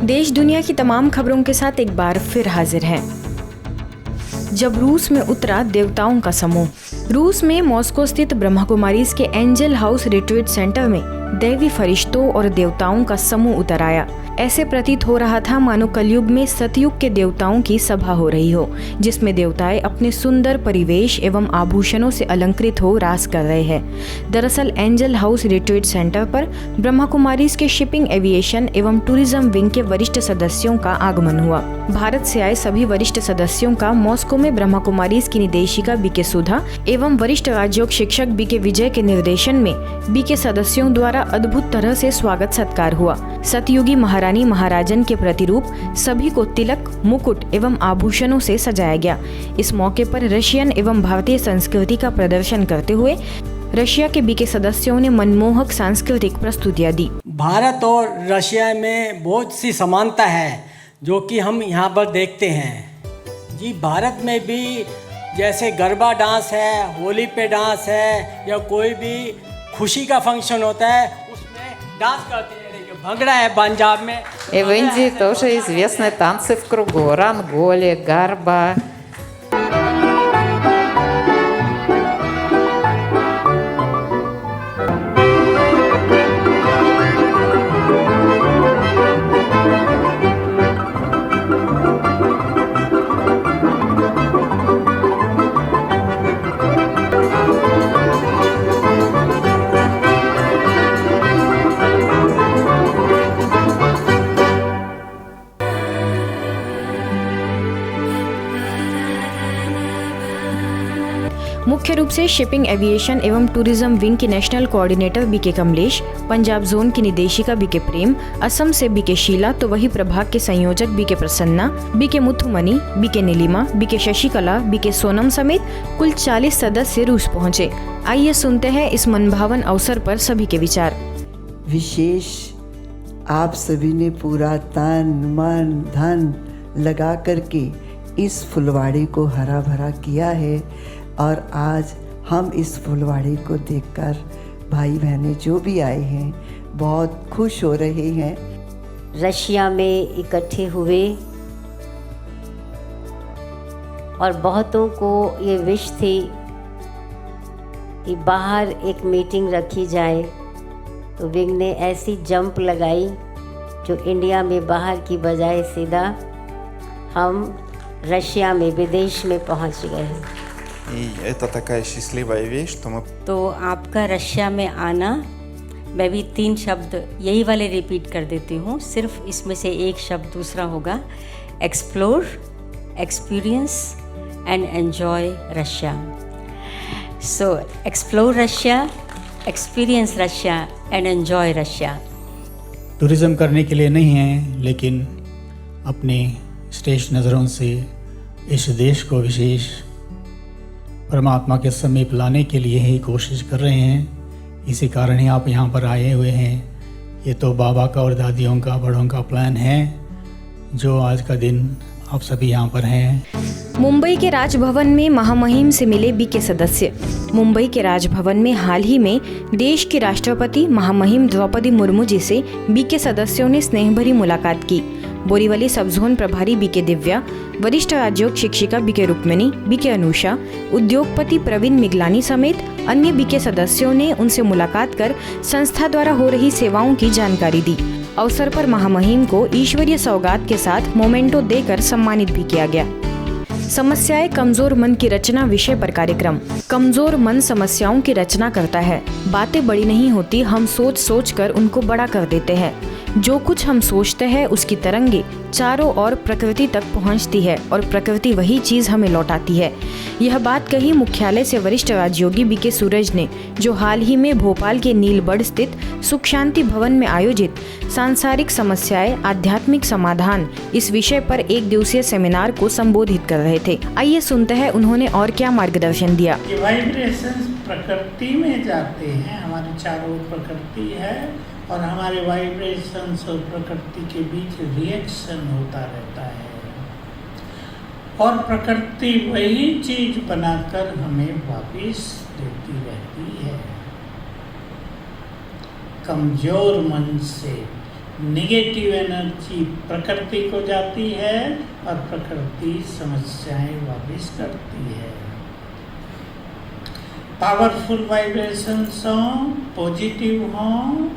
देश दुनिया की तमाम खबरों के साथ एक बार फिर हाजिर हैं। जब रूस में उतरा देवताओं का समूह। रूस में मॉस्को स्थित ब्रह्मकुमारीज के एंजल हाउस रिट्रीट सेंटर में दैवी फरिश्तों और देवताओं का समूह उतर आया। ऐसे प्रतीत हो रहा था मानो कलयुग में सतयुग के देवताओं की सभा हो रही हो, जिसमें देवताएं अपने सुंदर परिवेश एवं आभूषणों से अलंकृत हो रास कर रहे हैं। दरअसल एंजल हाउस रिट्रीट सेंटर पर ब्रह्मकुमारीज के शिपिंग एविएशन एवं टूरिज्म विंग के वरिष्ठ सदस्यों का आगमन हुआ। भारत से आए सभी वरिष्ठ सदस्यों का मॉस्को में ब्रह्मकुमारीज की निदेशिका बीके सुधा एवं वरिष्ठ राजयोग शिक्षक बीके विजय के निर्देशन में बीके सदस्यों द्वारा अद्भुत तरह से स्वागत सत्कार हुआ। सतयुगी महारानी महाराजन के प्रतिरूप सभी को तिलक, मुकुट एवं आभूषणों से सजाया गया। इस मौके पर रशियन एवं भारतीय संस्कृति का प्रदर्शन करते हुए रशिया के बीके सदस्यों ने मनमोहक सांस्कृतिक प्रस्तुतियां दी। भारत और रशिया में बहुत सी समानता है जो कि हम यहाँ पर देखते हैं। जी, भारत में भी जैसे गरबा डांस है, होली पे डांस है, या कोई भी खुशी का फंक्शन होता है उसमें डांस करते हैं। देखिए भंगड़ा है पंजाब में। И в Индии тоже известны танцы в кругу, ранголи, гарба. मुख्य रूप से शिपिंग एविएशन एवं टूरिज्म विंग के national coordinator BK Kamlesh, Punjab zone की निदेशिका बीके प्रेम, असम से बीके शीला तो वही प्रभाग के संयोजक BK Prasanna, BK Muthumani, BK Neelima, BK Shashikala, BK Sonam समेत कुल 40 सदस्य रूस पहुंचे। आइए सुनते हैं इस मनभावन अवसर पर सभी के विचार। विशेष आप सभी ने पूरा तन मन धन लगा करके इस फुलवाड़ी को हरा भरा किया है और आज हम इस फुलवाड़ी को देखकर भाई बहनें जो भी आए हैं बहुत खुश हो रहे हैं। रशिया में इकट्ठे हुए और बहुतों को ये विश थी कि बाहर एक मीटिंग रखी जाए, तो विंग ने ऐसी जंप लगाई जो इंडिया में बाहर की बजाय सीधा हम रशिया में विदेश में पहुंच गए। И это такая счастливая вещь, что мы... तो आपका रशिया में आना, मैं भी 3 शब्द यही वाले रिपीट कर देती हूँ, सिर्फ इसमें से एक शब्द दूसरा होगा। Explore, experience and enjoy Russia. So explore Russia, experience Russia and enjoy Russia. Tourism करने के लिए नहीं है, लेकिन अपने श्रेष्ठ नज़रों से इस देश को विशेष परमात्मा के समीप लाने के लिए ही कोशिश कर रहे हैं। इसी कारण ही आप यहाँ पर आए हुए हैं। ये तो बाबा का और दादियों का, बड़ों का प्लान है, जो आज का दिन आप सभी यहाँ पर हैं। मुंबई के राजभवन में महामहिम से मिले बीके सदस्य। मुंबई के राजभवन में हाल ही में देश की राष्ट्रपति महामहिम द्रौपदी मुर्मू जी से बीके सदस्यों ने स्नेह भरी मुलाकात की। बोरीवली सब जोन प्रभारी बीके दिव्या, वरिष्ठ राजयोग शिक्षिका बीके रुक्मिणी, बीके अनुषा, उद्योगपति प्रवीण मिगलानी समेत अन्य बीके सदस्यों ने उनसे मुलाकात कर संस्था द्वारा हो रही सेवाओं की जानकारी दी। अवसर पर महामहिम को ईश्वरीय सौगात के साथ मोमेंटो देकर सम्मानित भी किया गया। समस्याएं कमजोर मन की रचना विषय पर कार्यक्रम। कमजोर मन समस्याओं की रचना करता है। बातें बड़ी नहीं होती, हम सोच सोच कर उनको बड़ा कर देते हैं। जो कुछ हम सोचते हैं उसकी तरंगे चारों ओर प्रकृति तक पहुंचती है और प्रकृति वही चीज हमें लौटाती है। यह बात कही मुख्यालय से वरिष्ठ राजयोगी बीके सूरज ने, जो हाल ही में भोपाल के नीलबढ़ स्थित सुख शांति भवन में आयोजित सांसारिक समस्याएं आध्यात्मिक समाधान इस विषय पर 1 दिवसीय सेमिनार को संबोधित कर रहे थे। आइए सुनते हैं उन्होंने और क्या मार्गदर्शन दिया। वाइब्रेशंस प्रकृति में जाते हैं, हमारे चारों ओर प्रकृति है और हमारे वाइब्रेशंस और प्रकृति के बीच रिएक्शन होता रहता है और प्रकृति वही चीज बनाकर हमें वापस देती रहती है। कमजोर मन से निगेटिव एनर्जी प्रकृति को जाती है और प्रकृति समस्याएं वापस करती है। पावरफुल वाइब्रेशंस हों, पॉजिटिव हों,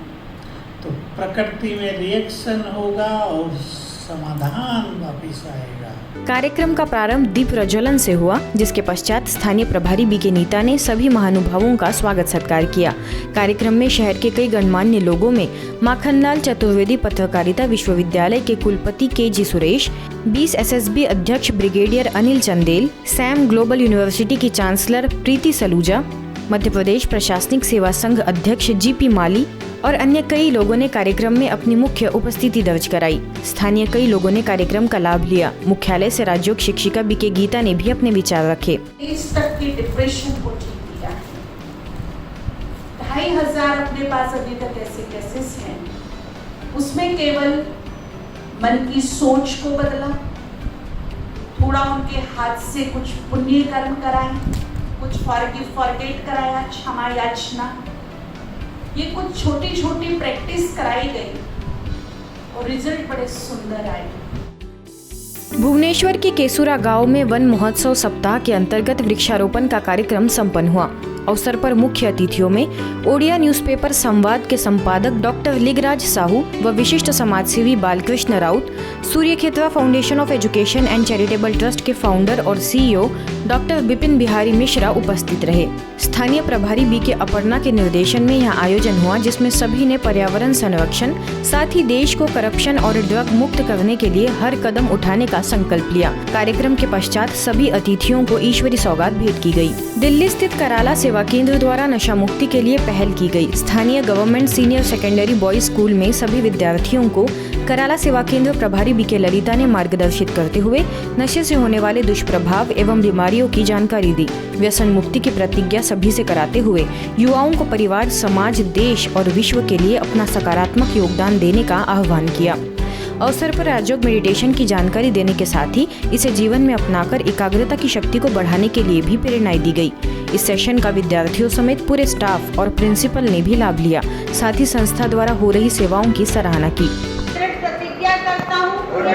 तो प्रकृति में रिएक्शन होगा और समाधान वापस आएगा। कार्यक्रम का प्रारंभ दीप प्रज्वलन से हुआ, जिसके पश्चात स्थानीय प्रभारी बीके नीता ने सभी महानुभावों का स्वागत सत्कार किया। कार्यक्रम में शहर के कई गणमान्य लोगों में माखनलाल चतुर्वेदी पत्रकारिता विश्वविद्यालय के कुलपति के.जी. सुरेश, 20 SSB अध्यक्ष brigadier Anil Chandel, Sam global university की चांसलर प्रीति सलूजा, मध्य प्रदेश प्रशासनिक सेवा संघ अध्यक्ष G.P. माली और अन्य कई लोगों ने कार्यक्रम में अपनी मुख्य उपस्थिति दर्ज कराई। स्थानीय कई लोगों ने कार्यक्रम का लाभ लिया। मुख्यालय से राज्योग शिक्षिका बीके गीता ने भी अपने विचार रखे। इस तक की डिप्रेशन को ठीक किया है। 2500 अपने पास अभी तक ऐसे केसेस हैं, उसमें केवल मन की सोच को बदला, थोड़ा उनके हाथ से कुछ पुण्य कर्म कराए, कुछ फॉरगेट कराया, क्षमा याचना, ये कुछ छोटी छोटी प्रैक्टिस कराई गई और रिजल्ट बड़े सुंदर आए। भुवनेश्वर के केसुरा गांव में वन महोत्सव सप्ताह के अंतर्गत वृक्षारोपण का कार्यक्रम संपन्न हुआ। अवसर पर मुख्य अतिथियों में ओडिया न्यूज़पेपर संवाद के संपादक डॉक्टर लिगराज साहू व विशिष्ट समाजसेवी बालकृष्ण राउत, सूर्य खेतवा foundation of education and charitable trust के फाउंडर और CEO डॉक्टर विपिन बिहारी मिश्रा उपस्थित रहे। स्थानीय प्रभारी बीके अपर्णा के निर्देशन में यह आयोजन हुआ, जिसमें सभी ने पर्यावरण संरक्षण, साथ ही देश को करप्शन और ड्रग मुक्त करने के लिए हर कदम उठाने का संकल्प लिया। कार्यक्रम के पश्चात सभी अतिथियों को ईश्वरी सौगात भेंट की गई। दिल्ली स्थित कराला सेवा केंद्र द्वारा नशा मुक्ति के लिए पहल की गई। स्थानीय government senior secondary boys school में सभी विद्यार्थियों को कराला सेवा केंद्र प्रभारी बीके ललिता ने मार्गदर्शित करते हुए नशे से होने वाले दुष्प्रभाव एवं बीमारियों की जानकारी दी। व्यसन मुक्ति की प्रतिज्ञा सभी से कराते हुए युवाओं को परिवार, समाज, देश और विश्व के लिए अपना सकारात्मक योगदान देने का आह्वान किया। अवसर पर राजयोग मेडिटेशन की जानकारी देने के साथ ही इसे जीवन में अपनाकर एकाग्रता की शक्ति को बढ़ाने के लिए भी प्रेरणाएं दी गई। इस सेशन का विद्यार्थियों समेत पूरे स्टाफ और प्रिंसिपल ने भी लाभ लिया। साथ ही संस्था द्वारा हो रही सेवाओं की सराहना की। प्रतिज्ञा करता हूँ, पूरे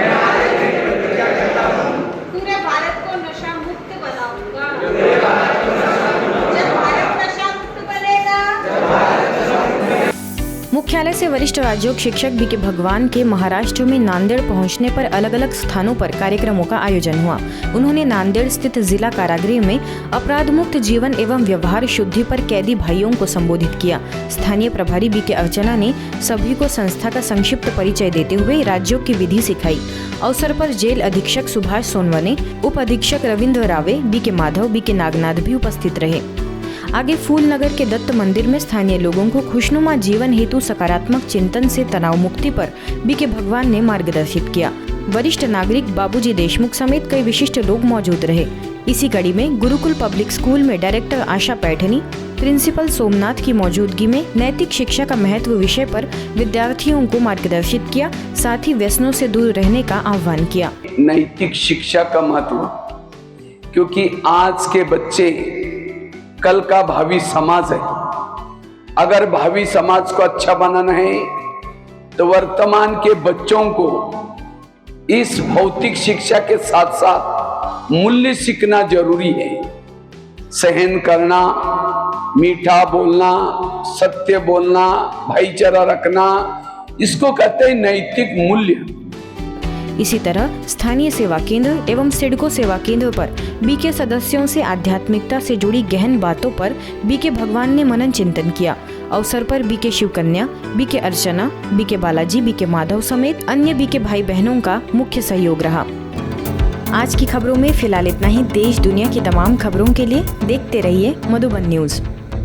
भारत को नशा मुक्त बनाऊंगा। जब भारत नशा मुक्त बनेगा। मुख्यालय से वरिष्ठ राजयोग शिक्षक बीके भगवान के महाराष्ट्र में नांदेड़ पहुंचने पर अलग अलग स्थानों पर कार्यक्रमों का आयोजन हुआ। उन्होंने नांदेड़ स्थित जिला कारागृह में अपराध मुक्त जीवन एवं व्यवहार शुद्धि पर कैदी भाइयों को संबोधित किया। स्थानीय प्रभारी बीके अर्चना ने सभी को संस्था का संक्षिप्त परिचय देते हुए राजयोग की विधि सिखाई। अवसर पर जेल अधीक्षक सुभाष सोनवने, उप अधीक्षक रविंद्र रावे, बीके माधव, बीके नागनाथ भी उपस्थित रहे। आगे फूल नगर के दत्त मंदिर में स्थानीय लोगों को खुशनुमा जीवन हेतु सकारात्मक चिंतन से तनाव मुक्ति पर बीके भगवान ने मार्गदर्शित किया। वरिष्ठ नागरिक बाबूजी देशमुख समेत कई विशिष्ट लोग मौजूद रहे। इसी कड़ी में गुरुकुल पब्लिक स्कूल में डायरेक्टर आशा पैठनी, प्रिंसिपल सोमनाथ की मौजूदगी में नैतिक शिक्षा का महत्व विषय पर विद्यार्थियों को मार्गदर्शित किया। साथ ही व्यसनों से दूर रहने का आह्वान किया। नैतिक शिक्षा का महत्व, क्योंकि आज के बच्चे कल का भावी समाज है। अगर भावी समाज को अच्छा बनाना है तो वर्तमान के बच्चों को इस भौतिक शिक्षा के साथ साथ मूल्य सीखना जरूरी है। सहन करना, मीठा बोलना, सत्य बोलना, भाईचारा रखना, इसको कहते हैं नैतिक मूल्य। इसी तरह स्थानीय सेवा केंद्र एवं सिडको सेवा केंद्र पर बीके सदस्यों से आध्यात्मिकता से जुड़ी गहन बातों पर बीके भगवान ने मनन चिंतन किया। अवसर पर बीके शिवकन्या, बीके अर्चना, बीके बालाजी, बीके माधव समेत अन्य बीके भाई बहनों का मुख्य सहयोग रहा। आज की खबरों में फिलहाल इतना ही। देश दुनिया की तमाम खबरों के लिए देखते रहिए मधुबन न्यूज़।